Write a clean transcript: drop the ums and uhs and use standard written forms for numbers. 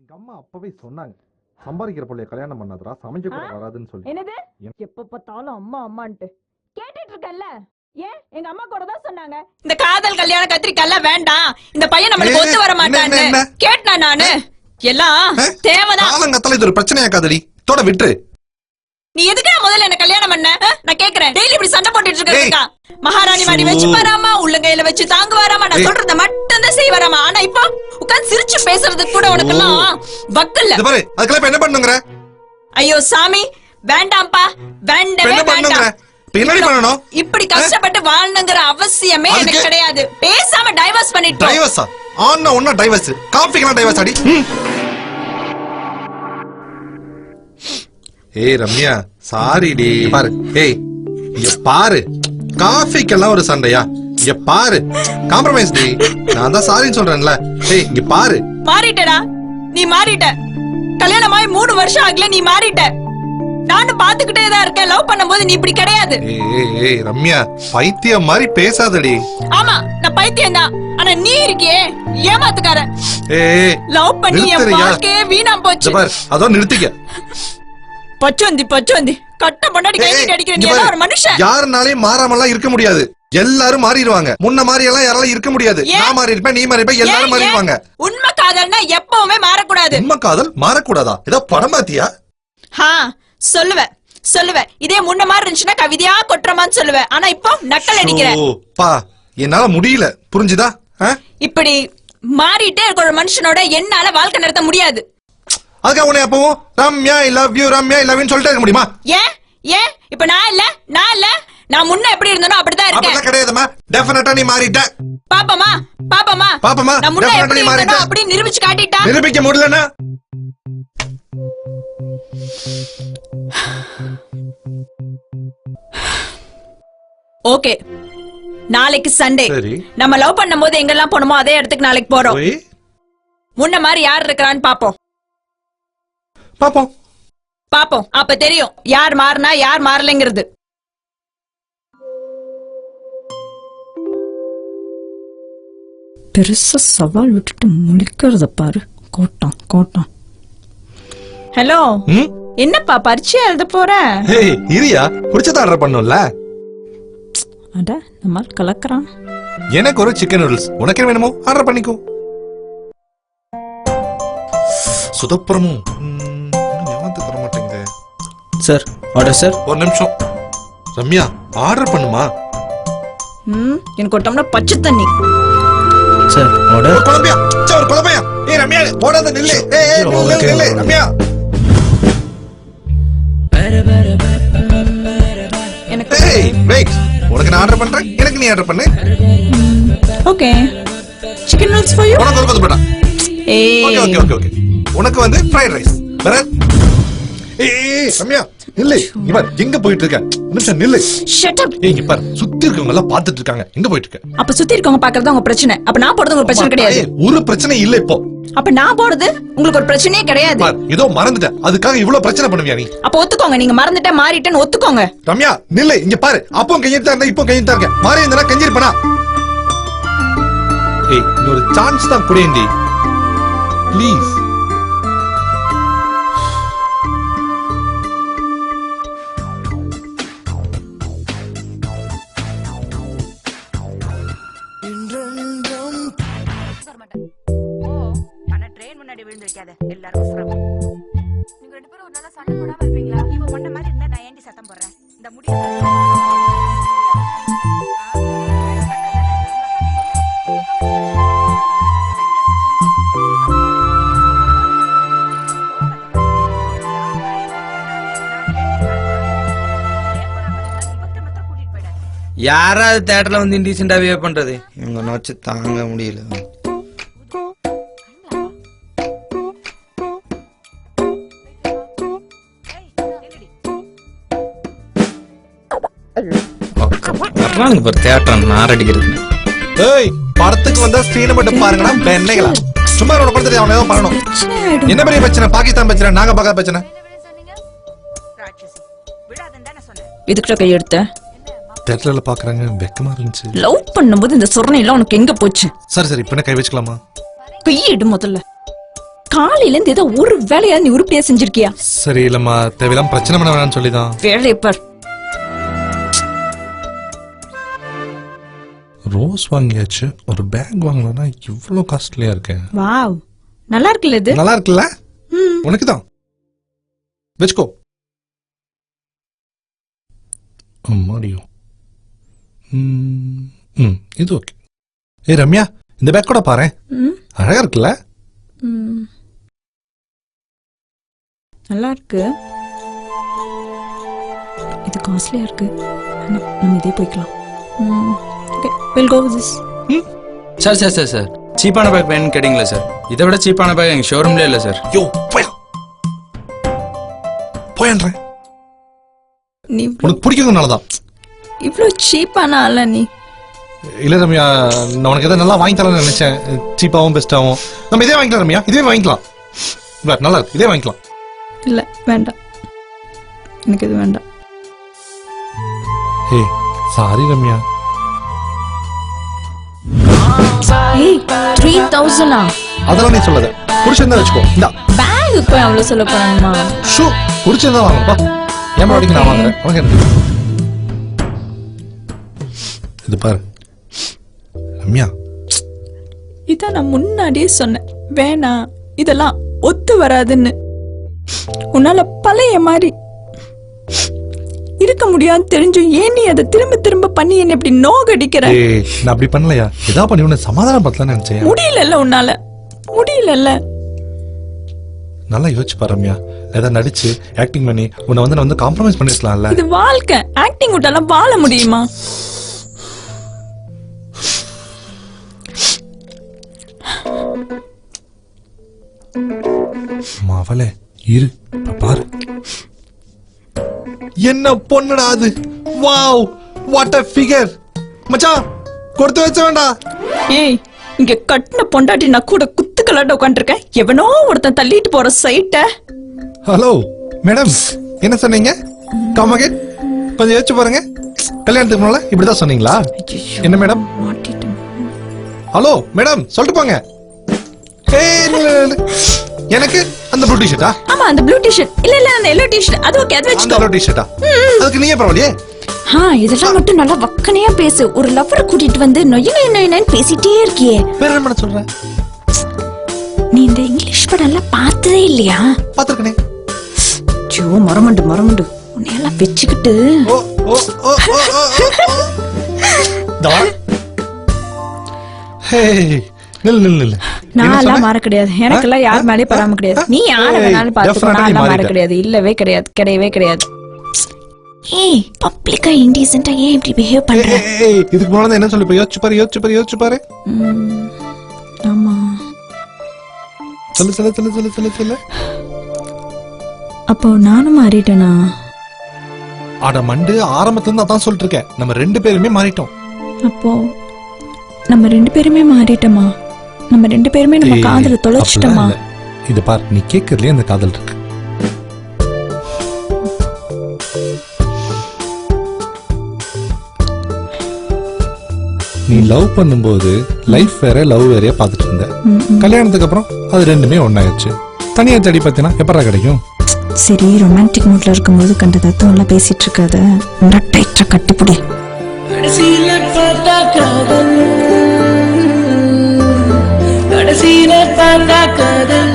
எங்க அம்மா அப்பவே சொன்னாங்க, சம்பாதிக்கிற பிள்ளைய கல்யாணம் பண்ணாதடா, சமைக்க கூட வராதுன்னு சொல்லி. என்னது? எப்ப பார்த்தாலும் அம்மா அம்மான்ட்டு கேட்டுட்டு இருக்கல்ல? ஏன் எங்க அம்மா கூட தான் சொன்னாங்க, இந்த காதல் கல்யாணம் கத்திரிக்காய் வேண்டாம், இந்த பையன் நம்மளுக்கு ஒத்து வர மாட்டான்னு. கேட்டா நானு எல்லாம் தேவைதான். காலங்கத்தால இது ஒரு பிரச்சனையாக்காதடி, தோட விட்டு. நீ எதுக்கு முதல்ல என்ன கல்யாணம் பண்ண? நான் கேக்குறேன். டெய்லி இப்படி சண்டை போட்டுட்டு இருக்கா? மகாராணி மாதிரி வச்சு வராமா, உள்ளங்கையில வச்சு தாங்க வராமா, நான் சொல்றத மட்டும் தான் செய்ய வராமா. ஆனா இப்போ உட்கார்ந்து சிரிச்சு பேசுறதுக்கு கூட உனக்கு எல்லாம் வக்கல்ல. பாரு, அதுக்கெல்லாம் என்ன பண்ணுங்கற? ஐயோ சாமி, வேண்டாம்ப்பா, வேண்டவே வேண்டாம். பின்னாடி பண்ணனும். இப்படி கஷ்டப்பட்டு வாழணும்ங்கற அவசியமே எனக்கு கிடையாது. பேசாம டைவர்ஸ் பண்ணிட்டோம். டைவர்ஸா? ஆன்னா ஒண்ணா டைவர்ஸ். காஃபிக்கெல்லாம் டைவர்ஸ் அடி. ஏய் ரம்யா, சாரி டி. பாரு, ஏய் இங்க பாரு, காஃபிக்கெல்லாம் ஒரு சண்டையா? இங்க பாரு, காம்ப்ரமைஸ் டி. நான் தான் சாரின்னு சொல்றேன்ல. ஏய் இங்க பாரு. மாறிட்டடா, நீ மாறிட்ட. கல்யாணமாய் 3 வருஷம் ஆகல, நீ மாறிட்ட. நானும் பாத்துக்கிட்டே தான் இருக்கேன். லவ் பண்ணும்போது நீ இப்படி கிடையாது. ஏய் ரம்யா, பைத்தியம் மாதிரி பேசாதடி. ஆமா, நான் பைத்தியம் தான். ஆனா நீ இருக்கியே ஏமாத்துக்கார. ஏய் லவ் பண்ணி என் வாழ்க்கையே வீணா போச்சு. பாரு, அதோ நிறுத்திக்க. பச்சோந்தி கட்ட முன்னாடி கையிட்டு அடிக்கிற நீ எல்லாம் ஒரு மனுஷன். யாருனாலையும் மாறாமலாம் இருக்க முடியாது. எல்லாரும் மாறிடுவாங்க. முன்ன மாதிரி எல்லாம் யாராலும் இருக்க முடியாது. நான் மாறி இருப்பேன், நீ மாறி இருப்ப, எல்லாரும் மாறிடுவாங்க. உண்மை காதல்னா எப்பவுமே மாறக்கூடாது. உண்மை காதல் மாறக்கூடாதா? ஏதோ படம் பாத்தியா? சொல்லுவேன். இதே முன்ன மாதிரி இருந்துச்சுன்னா கவிதையா கொட்டுறமான்னு சொல்லுவேன். ஆனா இப்போ நக்கல் அடிக்கிற. பா, என்னால முடியல, புரிஞ்சுதா? இப்படி மாறிட்டே இருக்கிற மனுஷனோட என்னால வாழ்க்கை நடத்த முடியாது. அதுக்காக உன்னை அப்பவும் Ramya I love you, Ramya I love you சொல்லிட்டே இருக்க முடியுமா? ஏன் இப்ப நான் இல்ல நான் முன்ன எப்படி இருந்தனோ அப்படிதான் இருக்கேன். அப்படி கிடையாதுமா, டெஃபினட்டா நீ மாறிட்ட. பாப்பமா நான் முன்ன எப்படி இருந்தனோ அப்படி நிரூபிச்சு காட்டிட்டா. நிரூபிக்க முடியலனா ஓகே, நாளைக்கு சண்டே. நம்ம லவ் பண்ணும்போது எங்கெல்லாம் போனோமோ அதே இடத்துக்கு நாளைக்கு போறோம். முன்ன மாதிரி யார் இருக்கறான்னு பாப்போம். அப்ப தெரியும் யார் மாறினா யார் மாறலைங்கிறது. பெருசா சவால் விட்டுட்டு முடிக்கிறத பாரு. கோட்டம். ஹலோ, என்னப்பா பரீட்சை எழுத போற? இரியா, புடிச்சத ஆர்டர் பண்ணும்ல. அட நம்ம கலக்கறான். எனக்கு ஒரு சிக்கன் நூடுல்ஸ், உனக்கு என்ன வேணுமோ ஆர்டர் பண்ணிக்கோ. சுதப்புறமும் தர மாட்டேங்குது. Sir order sir. ஒரு நிமிஷம் ரம்யா, ஆர்டர் பண்ணுமா? எனக்கு ஒரு டம்ளர் பச்சை தண்ணி. Sir order. குழம்பையா? ஒரு குழம்பையா? ஏய் ரம்யா, போடாத நில்லு. நில்லு ரம்யா. எனக்கு வெயிட், உனக்கு நான் ஆர்டர் பண்றேன், எனக்கு நீ ஆர்டர் பண்ணு. Okay, chicken noodles for you. உனக்கு ஒரு கொத்து போடா. ஓகே. உனக்கு வந்து ஃப்ரைட் ரைஸ். வேற? ஏய் ரம்யா, நில்லு. இங்க பாரு, எங்க போயிட்டு இருக்க? நிமிஷம் நில்லு. Shut up. இங்க பாரு, சுத்தி இருக்கவங்க எல்லாம் பாத்துட்டு இருக்காங்க. எங்க போயிட்டு இருக்க? அப்ப சுத்தி இருக்கவங்க பாக்குறது உங்க பிரச்சனை. அப்ப நான் போறது ஒரு பிரச்சனை கிடையாது. ஒரு பிரச்சனை இல்ல இப்போ. அப்ப நான் போறது உங்களுக்கு ஒரு பிரச்சனையே கிடையாது. பாரு, ஏதோ மறந்துட்டேன், அதுக்காக இவ்வளவு பிரச்சனை பண்ணுவியா நீ? அப்ப ஒத்துக்கோங்க, நீங்க மறந்துட்ட மாறிட்டேன்னு ஒத்துக்கோங்க. ரம்யா நில்லு. இங்க பாரு, அப்போ கையிட்டு இருந்தா இப்போ கையிட்டு இருக்க. மாறி இருந்தா கஞ்சிருப்பனா? ஏய், ஒரு சான்ஸ் தான் குடேண்டி ப்ளீஸ். நீங்க 2 பேரும் ஒரு நாளா சண்டை போடாம இருப்பீங்களா? இவன் ஒண்ண மாதிரி இருந்தா நான் ஏண்டி சத்தம் போடுறேன்? இந்த முடி யாராவது தியேட்டர்ல வந்து இன்டீசென்டா பிஹேவ் பண்றது? இவங்க நோச்சு தாங்க முடியல. படத்துக்கு வந்தா ஸ்கிரீன் மட்டும் பாருங்கடா பெண்ணைகளா. சும்மா ஒரு படத்துல அவன் ஏதோ பண்ணணும். என்ன பெரிய பிரச்சனை? பாகிஸ்தான் பிரச்சனை, நாங்க பார்க்காத பிரச்சனை. இதுக்கிட்ட கையெடுத்த தியேட்டர்ல பாக்குறாங்க, வெக்கமா இருந்துச்சு. லவ் பண்ணும்போது இந்த சொரணை எல்லாம் உனக்கு எங்க போச்சு? சரி இப்ப என்ன கை வச்சுக்கலாமா? கையிடு முதல்ல. காலையில இருந்து ஏதோ ஒரு வேலையா நீ உருப்படியா செஞ்சிருக்கியா? சரி இல்லம்மா, தேவையில்லாம பிரச்சனை பண்ண வேணாம்னு சொல்லிதான். வேலையை பார். ரோஸ் வாங்கியாச்சு, ஒரு பேக் வாங்கணும்னா இவ்வளவு காஸ்ட்லியா இருக்கு. வாவ், நல்லா இருக்குல்ல இது? நல்லா இருக்குல்ல? உனக்கு தான் வெச்சுக்கோ. அம்மாடியோ. இது ஓகே. ஏய் ரம்யா, இந்த பேக் கூட பாரு, அழகா இருக்குல்ல? நல்லா இருக்கு. இது காஸ்ட்லியா இருக்கு. நம்ம இதே போய்க்கலாம். Okay, we'll go with this. Sir சீப்பான பேக் வேணும்னு கேட்டீங்களா சார்? இதை விட சீப்பான பேக் எங்க ஷோரூம்ல இல்ல சார். யோ போயன்றேன். நீ உனக்கு பிடிக்குதுனாலதான். இவ்ளோ சீப்பான ஆளா நீ? இல்ல ரம்யா, நான் உனக்கு எதாவது நல்லா வாங்கி தரேன்னு நினைச்சேன். சீப்பாவும் பெஸ்டாவும். நம்ம இதே வாங்கிக்கலாம் ரம்யா, இதே வாங்கிக்கலாம். நல்லா இருக்கு, இதே வாங்கிக்கலாம். இல்ல வேண்டாம், எனக்கு இது வேண்டாம். ஏய் சாரி ரம்யா. ஏய் 3000 அதெல்லாம் நீ சொல்லாத, புடிச்சிருந்தா வச்சுக்கோ. இந்தா பேக் போய் அவ்வளவு சொல்ல போறானுமா? ஷூ புடிச்சிருந்தா வாங்கப்பா. ஏன் பாடிக்கு நான் வாங்குறேன், உனக்கு என்ன? இது பாரு ரம்யா, இதான் நான் முன்னாடியே சொன்னேன், வேணாம் இதெல்லாம் ஒத்து வராதுன்னு. உன்னால பழைய மாதிரி இருக்க முடியாது தெரிஞ்சும் ஏன் நீ அதை திரும்ப திரும்ப பண்ணி என்ன இப்படி நோகடிக்கிற? ஏய் நான் அப்படி பண்ணலையா, ஏதாவது பண்ணி உன்னை சமாதானம் பத்தலாம்னு நினைச்சேன். முடியல உன்னால, முடியல. நல்லா யோசிச்சு பாரு ரம்யா, ஏதாவது நடிச்சு ஆக்டிங் பண்ணி உன்னை வந்து நான் வந்து காம்ப்ரமைஸ் பண்ணிருக்கலாம்ல. இது வாழ்க்கை, ஆக்டிங் விட்டாலாம் வாழ முடியுமா? மாவளே இரு பாரு, என்ன பொண்ணுடா அது. Wow, what a figure. மச்சான் கொடுத்து வச்ச வேண்டா. ஏய், இங்க கட்டின பொண்டாட்டி நான் கூட குத்துக்கலாட்ட உட்காந்துருக்கேன், எவனோ ஒருத்தன் தள்ளிட்டு போற சைட்ட. ஹலோ மேடம், என்ன சொன்னீங்க? கம் அகைன், கொஞ்சம் யோசிச்சு பாருங்க. கல்யாணத்துக்கு முன்னால இப்படிதான் சொன்னீங்களா? என்ன மேடம்? ஹலோ மேடம், சொல்லிட்டு போங்க. எனக்கு அந்த ப்ளூ டி-ஷர்ட்டா? ஆமா, அந்த ப்ளூ டி-ஷர்ட். இல்ல அந்த எல்லோ டி-ஷர்ட், அது ஓகே, அது வெச்சுக்கோ. அந்த டி-ஷர்ட்டா? அதுக்கு நீயே பரவாயில்லையே. இதெல்லாம் மட்டும் நல்லா வக்கனையா பேசு. ஒரு லவ்வரை கூட்டிட்டு வந்து நொய்யன்னு பேசிட்டே இருக்கியே. வேற என்ன பண்ண சொல்ற? நீ இந்த இங்கிலீஷ் படம் எல்லாம் பார்த்ததே இல்லையா? பாத்துக்கனே. ஜோ மரமண்டு உன்னையெல்லாம் வெச்சுக்கிட்டு. ஓ ஓ ஓ தா. ஹே நில்லு. நான் எல்லாம் மாற கிடையாது, எனக்கெல்லாம் யார் மேலே பராம கிடையாது. நீ யார வேணாலும் பாத்துக்கோ, நான் எல்லாம் மாற கிடையாது. இல்லவே கிடையாது, கிடையவே கிடையாது. ஏய், பப்ளிக்கா இன்டீசென்ட்டா ஏன் இப்படி பிஹேவ் பண்ற? ஏய் இதுக்கு முன்னாடி என்ன சொல்லி யோசிச்சு பாரு. ஆமா, சொல்லு. அப்போ நானும் மாறிட்டேனா? அட மண்டு, ஆரம்பத்துல இருந்து அதான் சொல்லிட்டு இருக்கேன், நம்ம 2 பேருமே மாறிட்டோம். அப்போ நம்ம 2 பேருமே மாறிட்டோமா? நம்ம 2 பேருமே நம்ம காதல தொலைச்சிட்டோமா? இது பார், நீ கேக்குறதுலயே அந்த காதல் இருக்கு. நீ லவ் பண்ணும்போது லைஃப் வேற லவ் வேறையா பாத்துட்டு இருந்த. கல்யாணத்துக்கு அப்புறம் அது ரெண்டுமே ஒன்னாயிடுச்சு. தனியா தேடி பாத்தீங்கன்னா எப்படா கிடைக்கும்? சரி, ரொமான்டிக் மூட்ல இருக்கும்போது கண்ட தத்துவம் எல்லாம் பேசிட்டு இருக்காத, டைட்டா கட்டிப்புடி. கடைசியில பார்த்தா காதல்